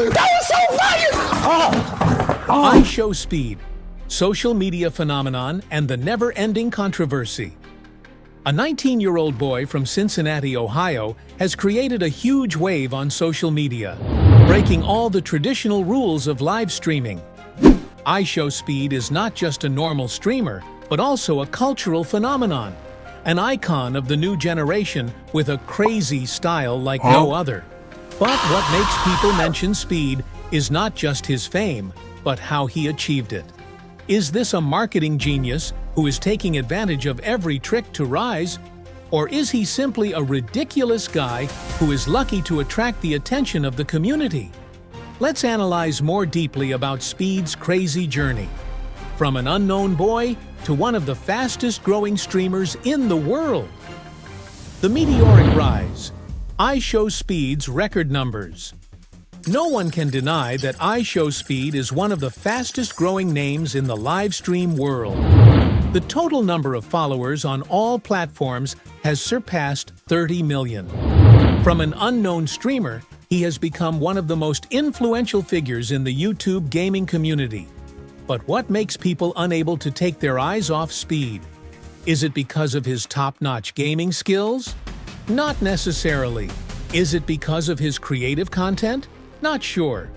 That was so funny! IShowSpeed, social media phenomenon and the never-ending controversy. A 19-year-old boy from Cincinnati, Ohio, has created a huge wave on social media, breaking all the traditional rules of live streaming. IShowSpeed is not just a normal streamer, but also a cultural phenomenon, an icon of the new generation with a crazy style like no other. But what makes people mention Speed is not just his fame, but how he achieved it. Is this a marketing genius who is taking advantage of every trick to rise? Or is he simply a ridiculous guy who is lucky to attract the attention of the community? Let's analyze more deeply about Speed's crazy journey. From an unknown boy to one of the fastest-growing streamers in the world. The meteoric rise. IShowSpeed's record numbers. No one can deny that IShowSpeed is one of the fastest-growing names in the live stream world. The total number of followers on all platforms has surpassed 30 million. From an unknown streamer, he has become one of the most influential figures in the YouTube gaming community. But what makes people unable to take their eyes off Speed? Is it because of his top-notch gaming skills? Not necessarily. Is it because of his creative content? Not sure.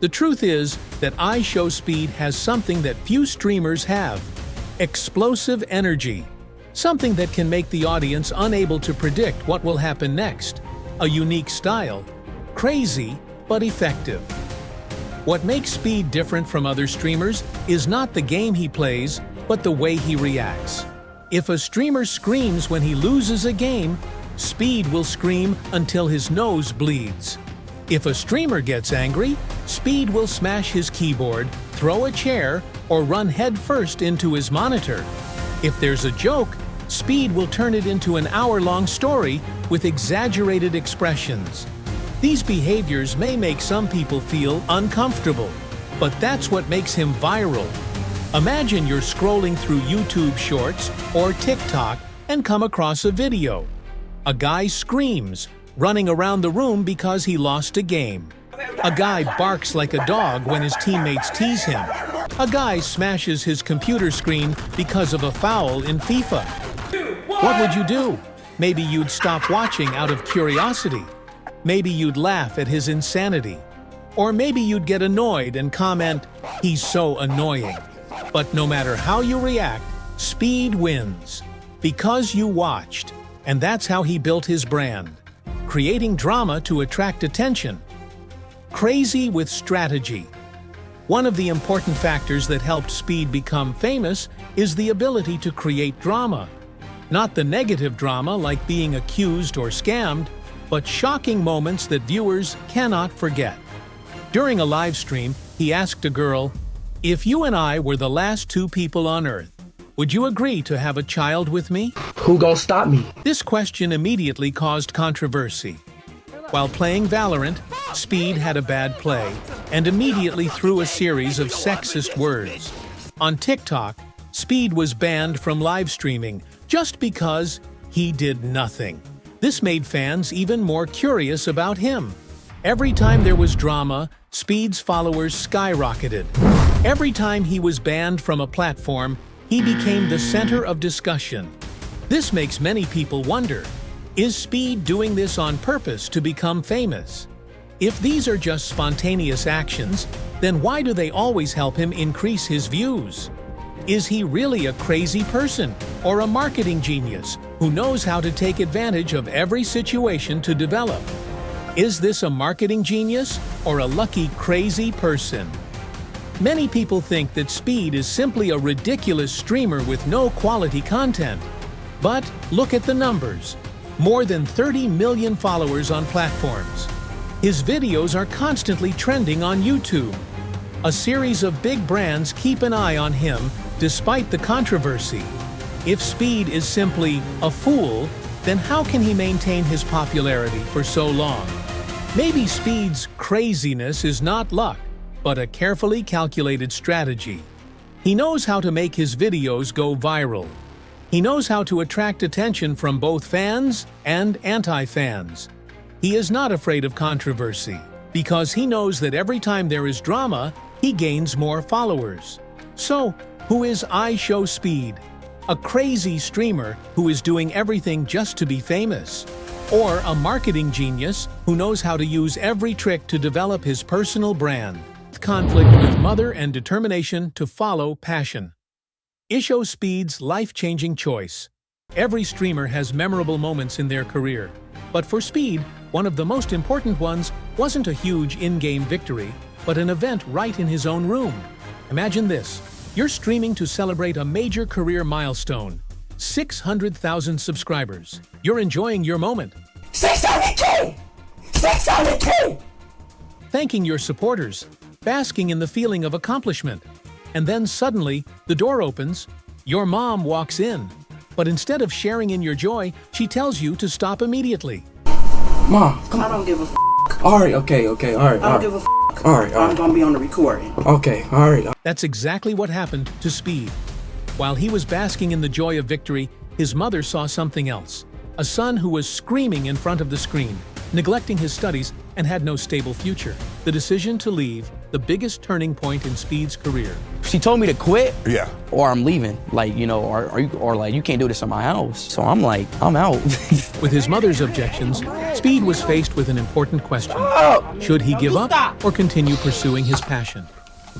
The truth is that IShowSpeed has something that few streamers have: explosive energy. Something that can make the audience unable to predict what will happen next. A unique style. Crazy, but effective. What makes Speed different from other streamers is not the game he plays, but the way he reacts. If a streamer screams when he loses a game, Speed will scream until his nose bleeds. If a streamer gets angry, Speed will smash his keyboard, throw a chair, or run headfirst into his monitor. If there's a joke, Speed will turn it into an hour-long story with exaggerated expressions. These behaviors may make some people feel uncomfortable, but that's what makes him viral. Imagine you're scrolling through YouTube Shorts or TikTok and come across a video. A guy screams, running around the room because he lost a game. A guy barks like a dog when his teammates tease him. A guy smashes his computer screen because of a foul in FIFA. What would you do? Maybe you'd stop watching out of curiosity. Maybe you'd laugh at his insanity. Or maybe you'd get annoyed and comment, "He's so annoying." But no matter how you react, Speed wins. Because you watched. And that's how he built his brand. Creating drama to attract attention. Crazy with strategy. One of the important factors that helped Speed become famous is the ability to create drama. Not the negative drama like being accused or scammed, but shocking moments that viewers cannot forget. During a live stream, he asked a girl, "If you and I were the last two people on Earth, would you agree to have a child with me?" Who gonna stop me? This question immediately caused controversy. While playing Valorant, Speed had a bad play and immediately threw a series of sexist words. On TikTok, Speed was banned from live streaming just because he did nothing. This made fans even more curious about him. Every time there was drama, Speed's followers skyrocketed. Every time he was banned from a platform, he became the center of discussion. This makes many people wonder, is Speed doing this on purpose to become famous? If these are just spontaneous actions, then why do they always help him increase his views? Is he really a crazy person or a marketing genius who knows how to take advantage of every situation to develop? Is this a marketing genius or a lucky crazy person? Many people think that Speed is simply a ridiculous streamer with no quality content. But look at the numbers. More than 30 million followers on platforms. His videos are constantly trending on YouTube. A series of big brands keep an eye on him despite the controversy. If Speed is simply a fool, then how can he maintain his popularity for so long? Maybe Speed's craziness is not luck, but a carefully calculated strategy. He knows how to make his videos go viral. He knows how to attract attention from both fans and anti-fans. He is not afraid of controversy. because he knows that every time there is drama, he gains more followers. So, who is IShowSpeed? A crazy streamer who is doing everything just to be famous? Or a marketing genius who knows how to use every trick to develop his personal brand? Conflict with mother and determination to follow passion. IShowSpeed's life-changing choice. Every streamer has memorable moments in their career. But for Speed, one of the most important ones wasn't a huge in-game victory, but an event right in his own room. Imagine this. You're streaming to celebrate a major career milestone. 600,000 subscribers. You're enjoying your moment. 600K! 600K! Thanking your supporters, basking in the feeling of accomplishment. And then suddenly, the door opens, your mom walks in. But instead of sharing in your joy, she tells you to stop immediately. Mom, come I on. don't give a f***. Alright, okay, alright. I don't give a f***. Alright. I'm gonna be on the recording. Okay, alright. That's exactly what happened to Speed. While he was basking in the joy of victory, his mother saw something else. A son who was screaming in front of the screen, neglecting his studies, and had no stable future. The decision to leave, the biggest turning point in Speed's career. She told me to quit. Yeah. Or I'm leaving. Like, you know, or like, you can't do this in my house. So I'm like, I'm out. With his mother's objections, Speed was faced with an important question. Should he give up or continue pursuing his passion?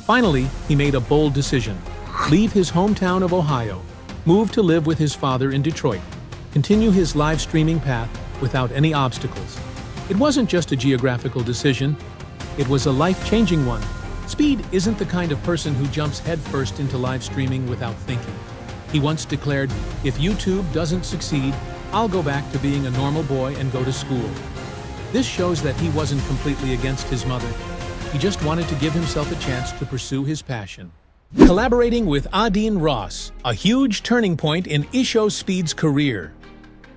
Finally, he made a bold decision. Leave his hometown of Ohio, move to live with his father in Detroit, continue his live streaming path without any obstacles. It wasn't just a geographical decision, it was a life-changing one. Speed isn't the kind of person who jumps headfirst into live streaming without thinking. He once declared, "If YouTube doesn't succeed, I'll go back to being a normal boy and go to school." This shows that he wasn't completely against his mother. He just wanted to give himself a chance to pursue his passion. Collaborating with Adin Ross, a huge turning point in IShowSpeed's career.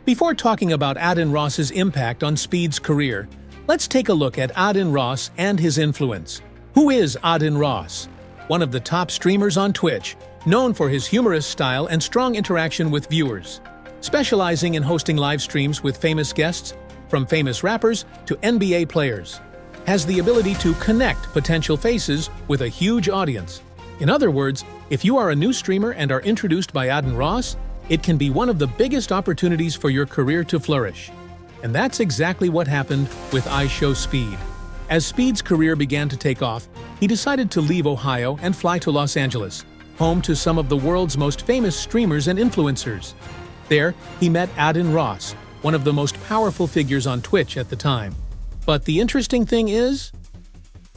Before talking about Adin Ross's impact on Speed's career, let's take a look at Adin Ross and his influence. Who is Adin Ross? One of the top streamers on Twitch, known for his humorous style and strong interaction with viewers. Specializing in hosting live streams with famous guests, from famous rappers to NBA players. Has the ability to connect potential faces with a huge audience. In other words, if you are a new streamer and are introduced by Adin Ross, it can be one of the biggest opportunities for your career to flourish. And that's exactly what happened with IShowSpeed. As Speed's career began to take off, he decided to leave Ohio and fly to Los Angeles, home to some of the world's most famous streamers and influencers. There, he met Adin Ross, one of the most powerful figures on Twitch at the time. But the interesting thing is,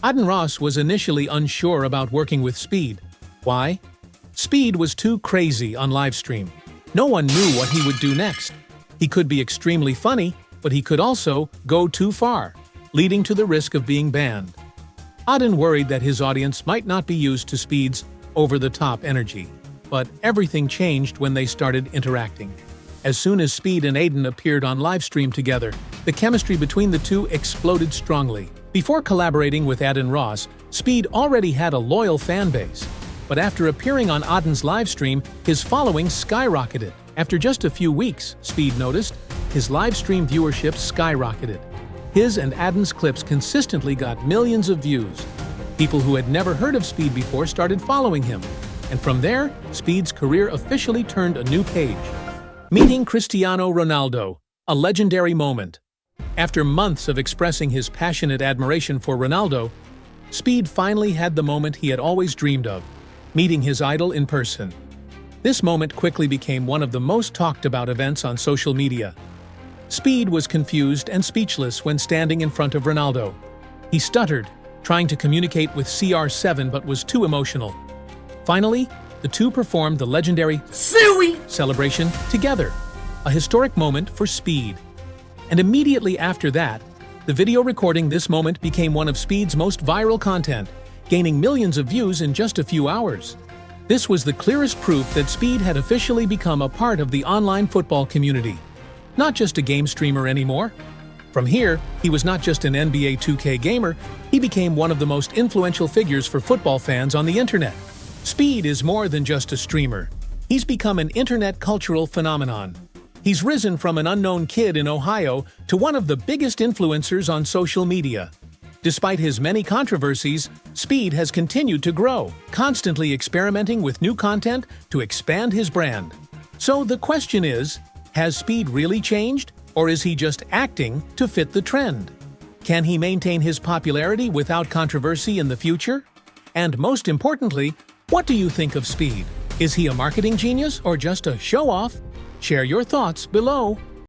Adin Ross was initially unsure about working with Speed. Why? Speed was too crazy on livestream. No one knew what he would do next. He could be extremely funny, but he could also go too far, leading to the risk of being banned. Adin worried that his audience might not be used to Speed's over-the-top energy. But everything changed when they started interacting. As soon as Speed and Adin appeared on livestream together, the chemistry between the two exploded strongly. Before collaborating with Adin Ross, Speed already had a loyal fan base. But after appearing on Adin's livestream, his following skyrocketed. After just a few weeks, Speed noticed, his livestream viewership skyrocketed. His and Adin's clips consistently got millions of views. People who had never heard of Speed before started following him. And from there, Speed's career officially turned a new page. Meeting Cristiano Ronaldo, a legendary moment. After months of expressing his passionate admiration for Ronaldo, Speed finally had the moment he had always dreamed of, meeting his idol in person. This moment quickly became one of the most talked about events on social media. Speed was confused and speechless when standing in front of Ronaldo. He stuttered, trying to communicate with CR7 but was too emotional. Finally, the two performed the legendary Suey! celebration together, a historic moment for Speed. And immediately after that, the video recording this moment became one of Speed's most viral content, gaining millions of views in just a few hours. This was the clearest proof that Speed had officially become a part of the online football community. Not just a game streamer anymore. From here, he was not just an NBA 2K gamer, he became one of the most influential figures for football fans on the internet. Speed is more than just a streamer. He's become an internet cultural phenomenon. He's risen from an unknown kid in Ohio to one of the biggest influencers on social media. Despite his many controversies, Speed has continued to grow, constantly experimenting with new content to expand his brand. So the question is, has Speed really changed, or is he just acting to fit the trend? Can he maintain his popularity without controversy in the future? And most importantly, what do you think of Speed? Is he a marketing genius or just a show-off? Share your thoughts below.